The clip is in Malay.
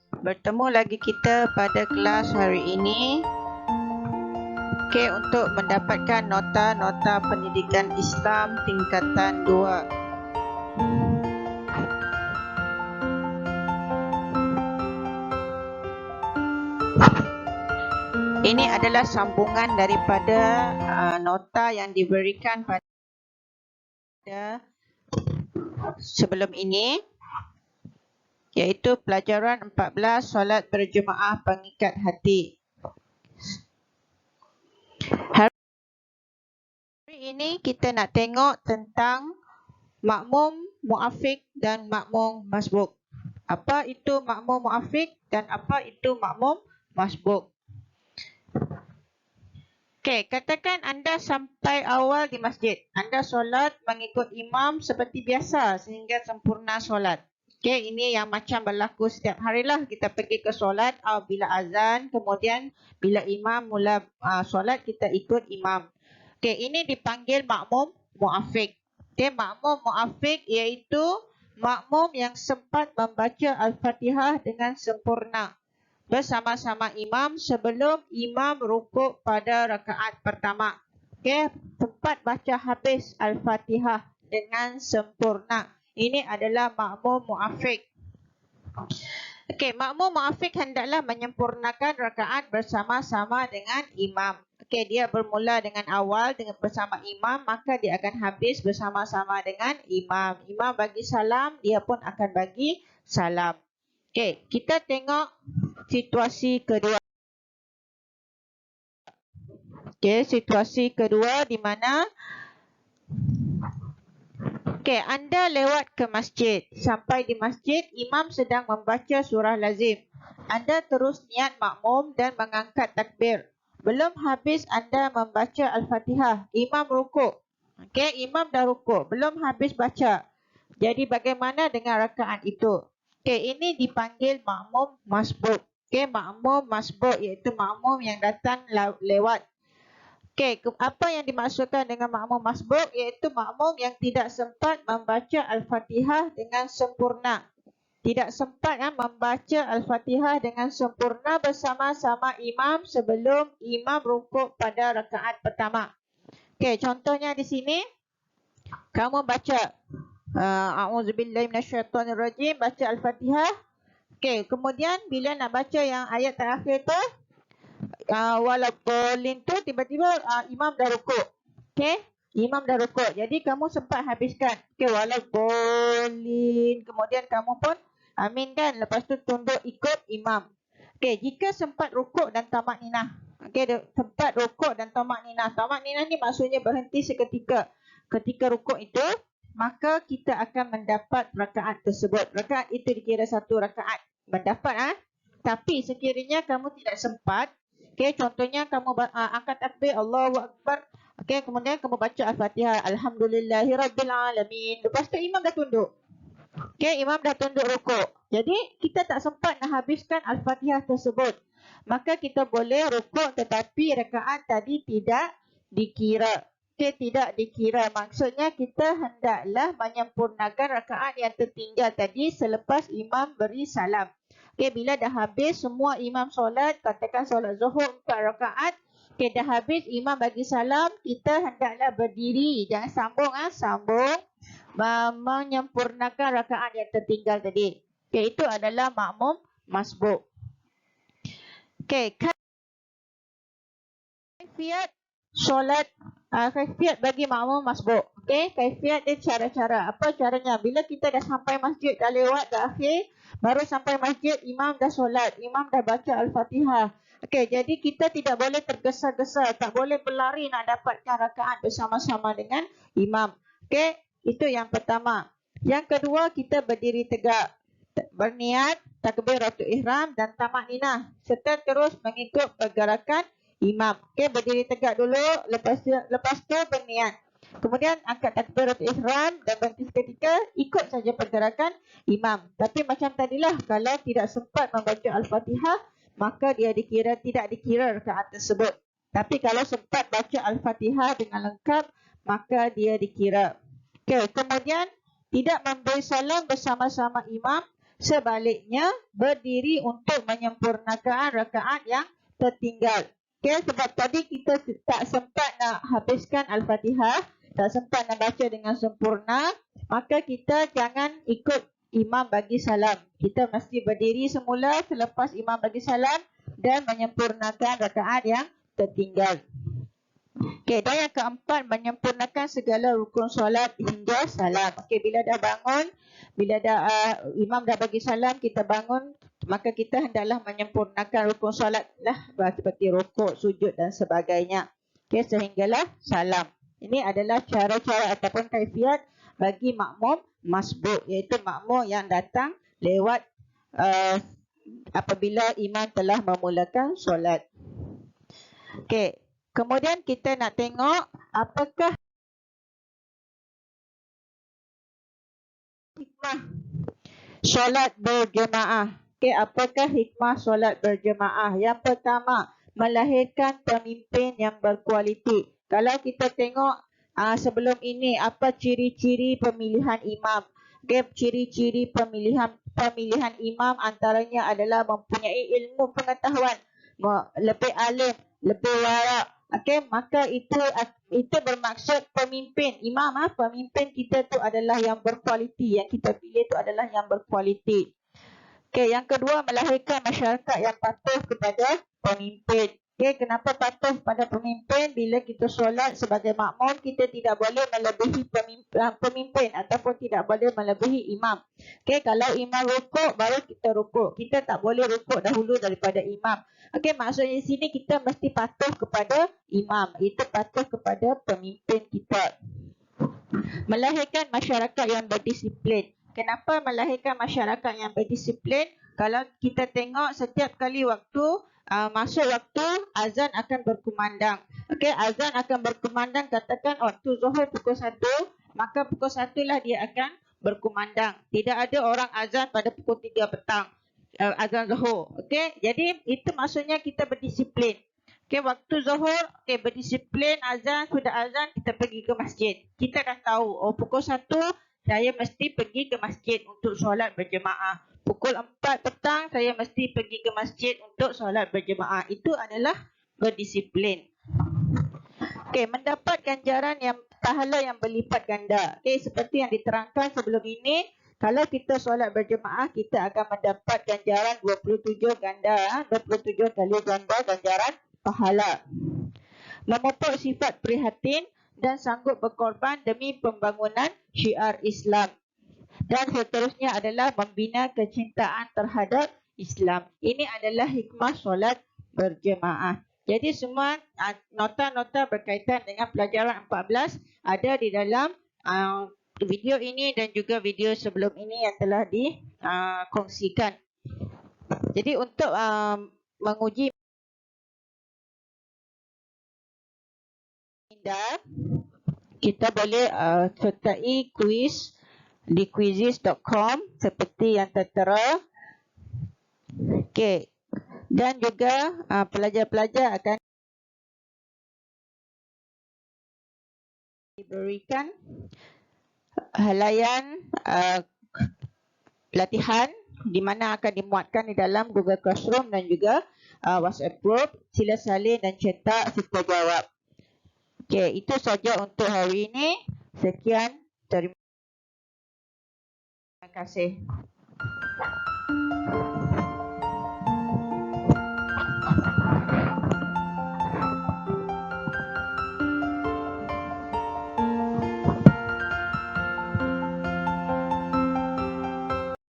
Bertemu lagi kita pada kelas hari ini. Okey, untuk mendapatkan nota-nota pendidikan Islam tingkatan 2. Ini adalah sambungan daripada nota yang diberikan pada sebelum ini, iaitu pelajaran 14 solat berjemaah pengikat hati. Hari ini kita nak tengok tentang makmum muafiq dan makmum masbuk. Apa itu makmum muafiq dan apa itu makmum masbuk? Okey, katakan anda sampai awal di masjid. Anda solat mengikut imam seperti biasa sehingga sempurna solat. Okey, ini yang macam berlaku setiap harilah. Kita pergi ke solat bila azan, kemudian bila imam mula solat kita ikut imam. Okey, ini dipanggil makmum muafiq. Okey, makmum muafiq iaitu makmum yang sempat membaca Al-Fatihah dengan sempurna bersama-sama imam sebelum imam rukuk pada rakaat pertama. Okey, sempat baca habis Al-Fatihah dengan sempurna. Ini adalah makmum muafiq. Okey, makmum muafiq hendaklah menyempurnakan rakaat bersama-sama dengan imam. Okey, dia bermula dengan awal dengan bersama imam, maka dia akan habis bersama-sama dengan imam. Imam bagi salam, dia pun akan bagi salam. Okey, kita tengok situasi kedua. Okey, situasi kedua di mana anda lewat ke masjid. Sampai di masjid, imam sedang membaca surah lazim. Anda terus niat makmum dan mengangkat takbir. Belum habis anda membaca Al-Fatihah, imam rukuk. Okey, imam dah rukuk, belum habis baca. Jadi bagaimana dengan rakaat itu? Okey, ini dipanggil makmum masbuk. Okey, makmum masbuk iaitu makmum yang datang lewat. Okey, apa yang dimaksudkan dengan makmum masbuk iaitu makmum yang tidak sempat membaca Al-Fatihah dengan sempurna. Tidak sempat membaca Al-Fatihah dengan sempurna bersama-sama imam sebelum imam rukuk pada rakaat pertama. Okey, contohnya di sini kamu baca A'udzubillahi minasyaitonirrajim, baca Al-Fatihah. Okey, kemudian bila nak baca yang ayat terakhir tu walaupun tu tiba-tiba imam dah rukuk. Okey, imam dah rukuk. Jadi kamu sempat habiskan. Okey, walaupun kemudian kamu pun amin kan, lepas tu tunduk ikut imam. Okey, jika sempat rukuk dan tamak ninah. Okey, sempat rukuk dan tamak ninah. Tamak ninah ni maksudnya berhenti seketika. Ketika rukuk itu, maka kita akan mendapat rakaat tersebut. Rakaat itu dikira satu rakaat. Mendapat tapi sekiranya kamu tidak sempat, okey, contohnya kamu angkat takbir Allahu Akbar. Okey, kemudian kamu baca Al-Fatihah, Alhamdulillahirabbil alamin. Lepas tu imam dah tunduk. Okey, imam dah tunduk rukuk. Jadi kita tak sempat nak habiskan Al-Fatihah tersebut. Maka kita boleh rukuk tetapi rakaat tadi tidak dikira. Okey, tidak dikira. Maksudnya kita hendaklah menyempurnakan rakaat yang tertinggal tadi selepas imam beri salam. Okey, bila dah habis semua imam solat, katakan solat Zuhur 4 rakaat, okey, dah habis imam bagi salam, kita hendaklah berdiri. Jangan sambung sambung menyempurnakan rakaat yang tertinggal tadi. Okey, itu adalah makmum masbuk. Okey, kaifiat solat, kaifiat bagi makmum masbuk. Okey, kaifiat dia cara-cara. Apa caranya? Bila kita dah sampai masjid, dah lewat, dah akhir, baru sampai masjid, imam dah solat, imam dah baca Al-Fatihah. Okey, jadi kita tidak boleh tergesa-gesa, tak boleh berlari nak dapatkan rakaat bersama-sama dengan imam. Okey, itu yang pertama. Yang kedua, kita berdiri tegak, berniat takbiratul ihram dan tamak ninah serta terus mengikut pergerakan imam. Okey, berdiri tegak dulu, lepas tu berniat. Kemudian angkat takbiratul ihram dan berhenti seketika, ikut saja pergerakan imam. Tapi macam tadilah, kalau tidak sempat membaca Al-Fatihah, maka dia tidak dikira rakaat tersebut. Tapi kalau sempat baca Al-Fatihah dengan lengkap, maka dia dikira. Okey, kemudian tidak memberi salam bersama-sama imam Sebaliknya, berdiri untuk menyempurnakan rakaat yang tertinggal. Okay, sebab tadi kita tak sempat nak habiskan Al-Fatihah, tak sempat nak baca dengan sempurna, maka kita jangan ikut imam bagi salam. Kita mesti berdiri semula selepas imam bagi salam dan menyempurnakan rakaat yang tertinggal. Okey, dan yang keempat, menyempurnakan segala rukun solat hingga salam. Okey, bila dah bangun, bila dah imam dah bagi salam, kita bangun, maka kita hendaklah menyempurnakan rukun solat lah, seperti rukuk, sujud dan sebagainya. Okey, sehinggalah salam. Ini adalah cara-cara ataupun kaifiat bagi makmum masbuk, iaitu makmum yang datang lewat apabila imam telah memulakan solat. Okey. Kemudian kita nak tengok apakah hikmah solat berjemaah. Okey, apakah hikmah solat berjemaah? Yang pertama, melahirkan pemimpin yang berkualiti. Kalau kita tengok sebelum ini, apa ciri-ciri pemilihan imam? Okey, ciri-ciri pemilihan imam antaranya adalah mempunyai ilmu pengetahuan, lebih alim, lebih warak. Okey, maka itu bermaksud pemimpin imam, pemimpin kita tu adalah yang berkualiti, yang kita pilih tu adalah yang berkualiti. Okey, yang kedua, melahirkan masyarakat yang patuh kepada pemimpin. Okey, kenapa patuh pada pemimpin? Bila kita solat sebagai makmum, kita tidak boleh melebihi pemimpin ataupun tidak boleh melebihi imam. Okey, kalau imam rukuk, baru kita rukuk. Kita tak boleh rukuk dahulu daripada imam. Okey, maksudnya di sini kita mesti patuh kepada imam. Itu patuh kepada pemimpin kita. Melahirkan masyarakat yang berdisiplin. Kenapa melahirkan masyarakat yang berdisiplin? Kalau kita tengok setiap kali waktu, masuk waktu, azan akan berkumandang. Okey, azan akan berkumandang, katakan waktu Zuhur pukul 1, maka pukul 1 lah dia akan berkumandang. Tidak ada orang azan pada pukul 3 petang. Azan Zuhur. Okey, jadi itu maksudnya kita berdisiplin. Okey, waktu Zuhur, okey, berdisiplin, azan, sudah azan, kita pergi ke masjid. Kita dah tahu, pukul 1 saya mesti pergi ke masjid untuk solat berjemaah. Pukul 4 petang saya mesti pergi ke masjid untuk solat berjemaah. Itu adalah berdisiplin. Okey, mendapat ganjaran yang pahala yang berlipat ganda. Okey, seperti yang diterangkan sebelum ini, kalau kita solat berjemaah, kita akan mendapat ganjaran 27 ganda, 27 kali ganda ganjaran pahala. Memupuk sifat prihatin dan sanggup berkorban demi pembangunan syiar Islam. Dan seterusnya adalah membina kecintaan terhadap Islam. Ini adalah hikmah solat berjemaah. Jadi semua nota-nota berkaitan dengan pelajaran 14 ada di dalam video ini dan juga video sebelum ini yang telah dikongsikan. Jadi untuk menguji kita boleh sertai kuis di quizizz.com seperti yang tertera. Okey. Dan juga pelajar-pelajar akan diberikan helaian latihan di mana akan dimuatkan di dalam Google Classroom dan juga WhatsApp group. Sila salin dan cetak serta jawab. Okey, itu saja untuk hari ini. Sekian, terima kasih.